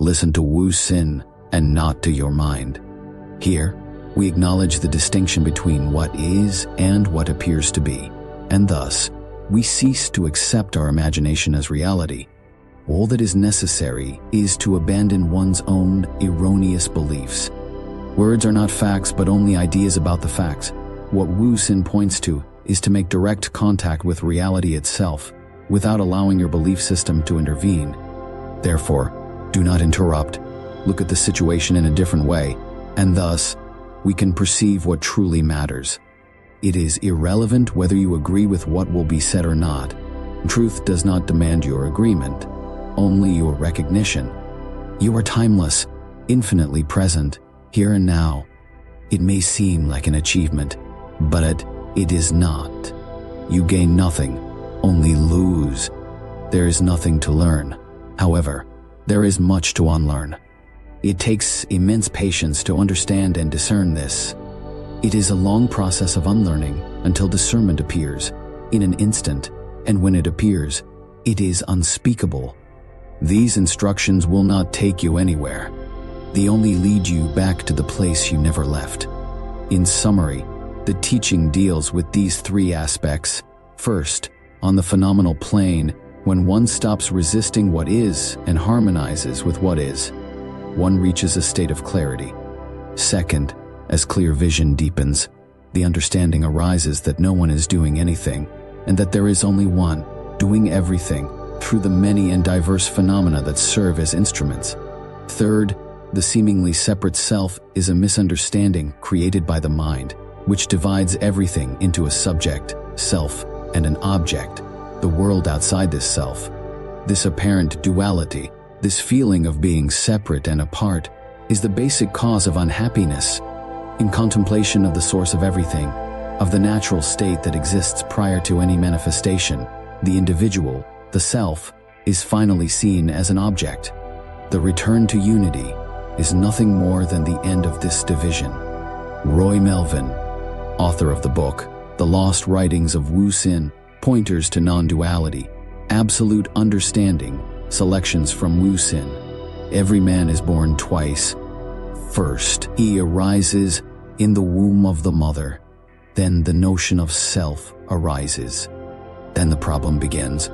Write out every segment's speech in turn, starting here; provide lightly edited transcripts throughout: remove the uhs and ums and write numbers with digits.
Listen to Wu Hsin and not to your mind. Here, we acknowledge the distinction between what is and what appears to be, and thus, we cease to accept our imagination as reality. All that is necessary is to abandon one's own erroneous beliefs. Words are not facts, but only ideas about the facts. What Wu Hsin points to is to make direct contact with reality itself, without allowing your belief system to intervene. Therefore, do not interrupt. Look at the situation in a different way, and thus, we can perceive what truly matters. It is irrelevant whether you agree with what will be said or not. Truth does not demand your agreement, only your recognition. You are timeless, infinitely present, here and now. It may seem like an achievement, but it is not. You gain nothing, only lose. There is nothing to learn. However, there is much to unlearn. It takes immense patience to understand and discern this. It is a long process of unlearning until discernment appears in an instant, and when it appears, it is unspeakable. These instructions will not take you anywhere. They only lead you back to the place you never left. In summary, the teaching deals with these three aspects. First, on the phenomenal plane, when one stops resisting what is and harmonizes with what is, one reaches a state of clarity. Second, as clear vision deepens, the understanding arises that no one is doing anything, and that there is only one doing everything through the many and diverse phenomena that serve as instruments. Third, the seemingly separate self is a misunderstanding created by the mind, which divides everything into a subject, self, and an object, the world outside this self. This apparent duality, this feeling of being separate and apart, is the basic cause of unhappiness. In contemplation of the source of everything, of the natural state that exists prior to any manifestation, the individual, the self, is finally seen as an object. The return to unity is nothing more than the end of this division. Roy Melvin, author of the book, The Lost Writings of Wu Hsin, Pointers to Non-Duality, Absolute Understanding, Selections from Wu Hsin. Every man is born twice. First, he arises in the womb of the mother. Then the notion of self arises. Then the problem begins.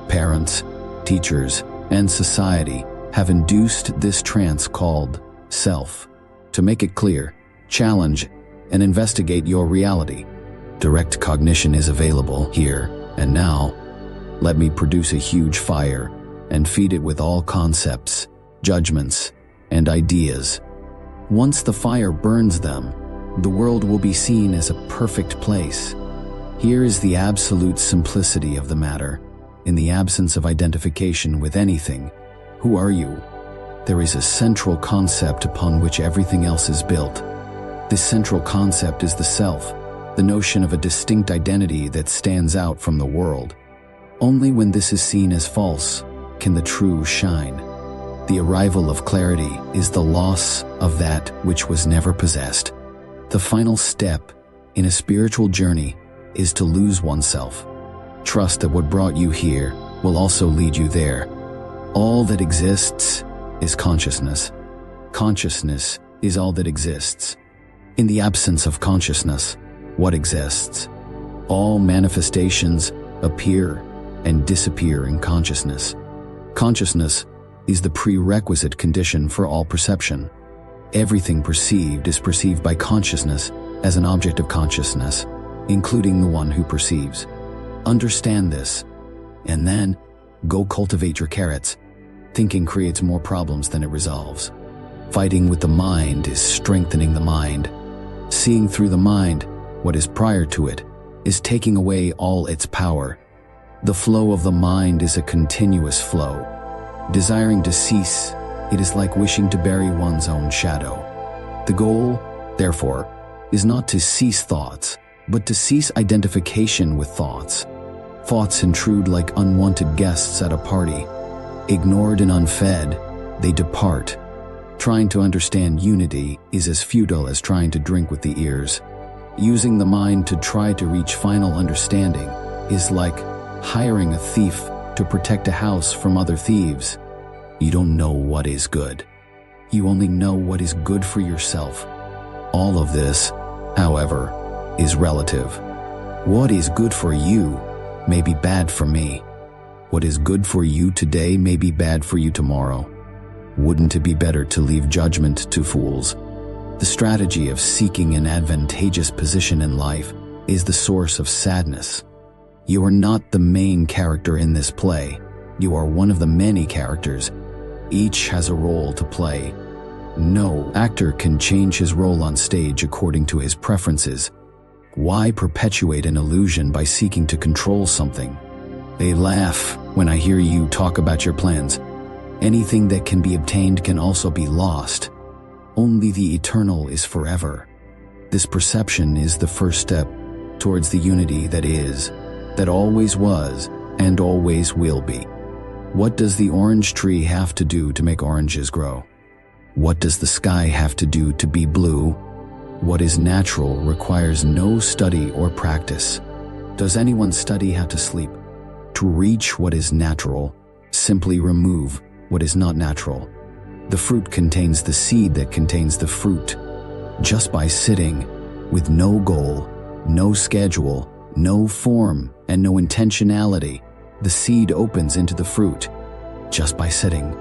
Parents, teachers, and society have induced this trance called self. To make it clear, challenge and investigate your reality. Direct cognition is available here and now. Let me produce a huge fire and feed it with all concepts, judgments, and ideas. Once the fire burns them, the world will be seen as a perfect place. Here is the absolute simplicity of the matter. In the absence of identification with anything, who are you? There is a central concept upon which everything else is built. This central concept is the self, the notion of a distinct identity that stands out from the world. Only when this is seen as false can the true shine. The arrival of clarity is the loss of that which was never possessed. The final step in a spiritual journey is to lose oneself. Trust that what brought you here will also lead you there. All that exists is consciousness. Consciousness is all that exists. In the absence of consciousness, what exists? All manifestations appear and disappear in consciousness. Consciousness is the prerequisite condition for all perception. Everything perceived is perceived by consciousness as an object of consciousness, including the one who perceives. Understand this, and then go cultivate your carrots. Thinking creates more problems than it resolves. Fighting with the mind is strengthening the mind. Seeing through the mind, what is prior to it, is taking away all its power. The flow of the mind is a continuous flow. Desiring to cease, it is like wishing to bury one's own shadow. The goal, therefore, is not to cease thoughts, but to cease identification with thoughts. Thoughts intrude like unwanted guests at a party. Ignored and unfed, they depart. Trying to understand unity is as futile as trying to drink with the ears. Using the mind to try to reach final understanding is like hiring a thief to protect a house from other thieves. You don't know what is good. You only know what is good for yourself. All of this, however, is relative. What is good for you may be bad for me. What is good for you today may be bad for you tomorrow. Wouldn't it be better to leave judgment to fools? The strategy of seeking an advantageous position in life is the source of sadness. You are not the main character in this play. You are one of the many characters. Each has a role to play. No actor can change his role on stage according to his preferences. Why perpetuate an illusion by seeking to control something? They laugh when I hear you talk about your plans. Anything that can be obtained can also be lost. Only the eternal is forever. This perception is the first step towards the unity that is, that always was, and always will be. What does the orange tree have to do to make oranges grow? What does the sky have to do to be blue? What is natural requires no study or practice. Does anyone study how to sleep? To reach what is natural, simply remove what is not natural. The fruit contains the seed that contains the fruit. Just by sitting, with no goal, no schedule, no form, and no intentionality, the seed opens into the fruit. Just by sitting.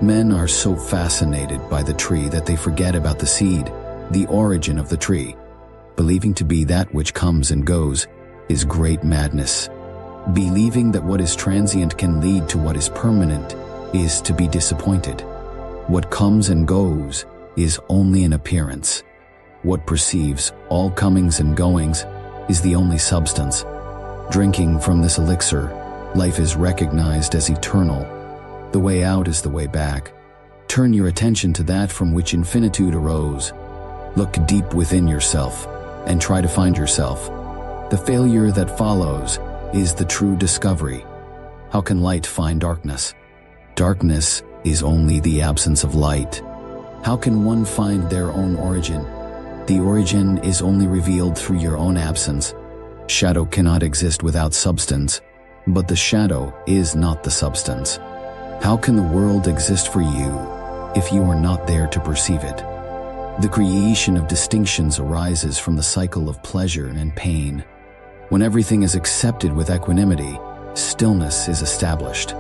Men are so fascinated by the tree that they forget about the seed, the origin of the tree. Believing to be that which comes and goes is great madness. Believing that what is transient can lead to what is permanent is to be disappointed. What comes and goes is only an appearance. What perceives all comings and goings is the only substance. Drinking from this elixir, life is recognized as eternal. The way out is the way back. Turn your attention to that from which infinitude arose. Look deep within yourself and try to find yourself. The failure that follows is the true discovery. How can light find darkness? Darkness is only the absence of light. How can one find their own origin? The origin is only revealed through your own absence. Shadow cannot exist without substance, but the shadow is not the substance. How can the world exist for you if you are not there to perceive it? The creation of distinctions arises from the cycle of pleasure and pain. When everything is accepted with equanimity, stillness is established.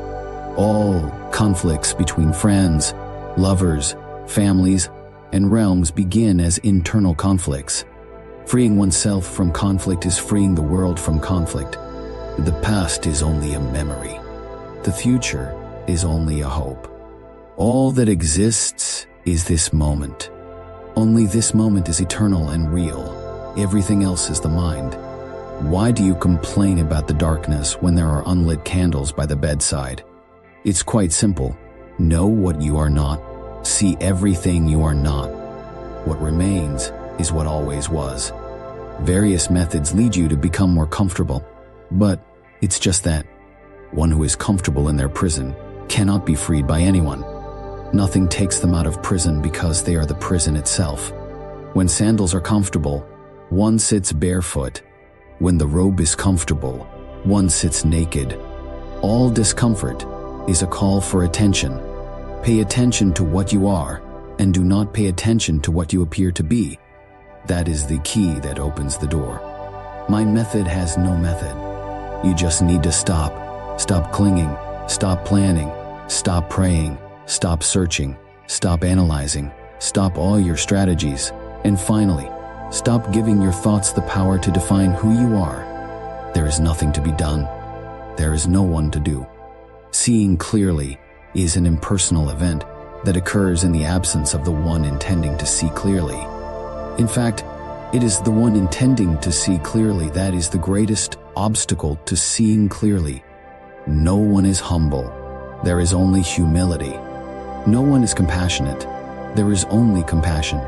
All conflicts between friends, lovers, families, and realms begin as internal conflicts. Freeing oneself from conflict is freeing the world from conflict. The past is only a memory. The future is only a hope. All that exists is this moment. Only this moment is eternal and real. Everything else is the mind. Why do you complain about the darkness when there are unlit candles by the bedside? It's quite simple. Know what you are not. See everything you are not. What remains is what always was. Various methods lead you to become more comfortable, but it's just that. One who is comfortable in their prison cannot be freed by anyone. Nothing takes them out of prison because they are the prison itself. When sandals are comfortable, one sits barefoot. When the robe is comfortable, one sits naked. All discomfort is a call for attention. Pay attention to what you are, and do not pay attention to what you appear to be. That is the key that opens the door. My method has no method. You just need to stop. Stop clinging. Stop planning. Stop praying. Stop searching. Stop analyzing. Stop all your strategies. And finally, stop giving your thoughts the power to define who you are. There is nothing to be done. There is no one to do. Seeing clearly is an impersonal event that occurs in the absence of the one intending to see clearly. In fact, it is the one intending to see clearly that is the greatest obstacle to seeing clearly. No one is humble. There is only humility. No one is compassionate. There is only compassion.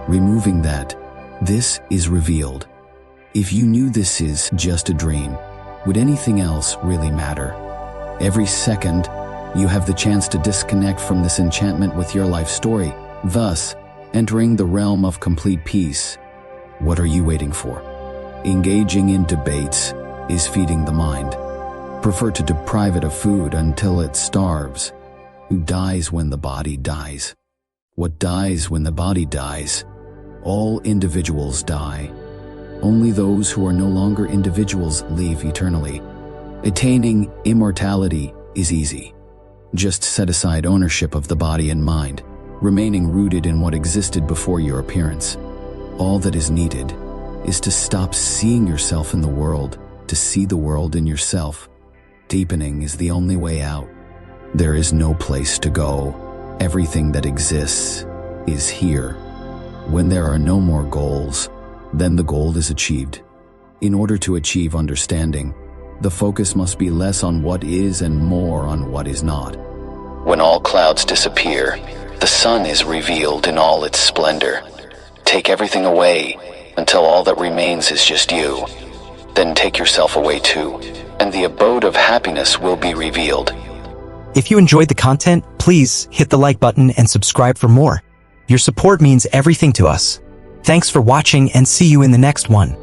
Removing that, this is revealed. If you knew this is just a dream, would anything else really matter? Every second, you have the chance to disconnect from this enchantment with your life story, thus entering the realm of complete peace. What are you waiting for? Engaging in debates is feeding the mind. Prefer to deprive it of food until it starves. who dies when the body dies. What dies when the body dies? All individuals die. Only those who are no longer individuals live eternally. Attaining immortality is easy. Just set aside ownership of the body and mind, remaining rooted in what existed before your appearance. All that is needed is to stop seeing yourself in the world, to see the world in yourself. Deepening is the only way out. There is no place to go. Everything that exists is here. When there are no more goals, then the goal is achieved. In order to achieve understanding, the focus must be less on what is and more on what is not. When all clouds disappear, the sun is revealed in all its splendor. Take everything away until all that remains is just you. Then take yourself away too, and the abode of happiness will be revealed. If you enjoyed the content, please hit the like button and subscribe for more. Your support means everything to us. Thanks for watching and see you in the next one.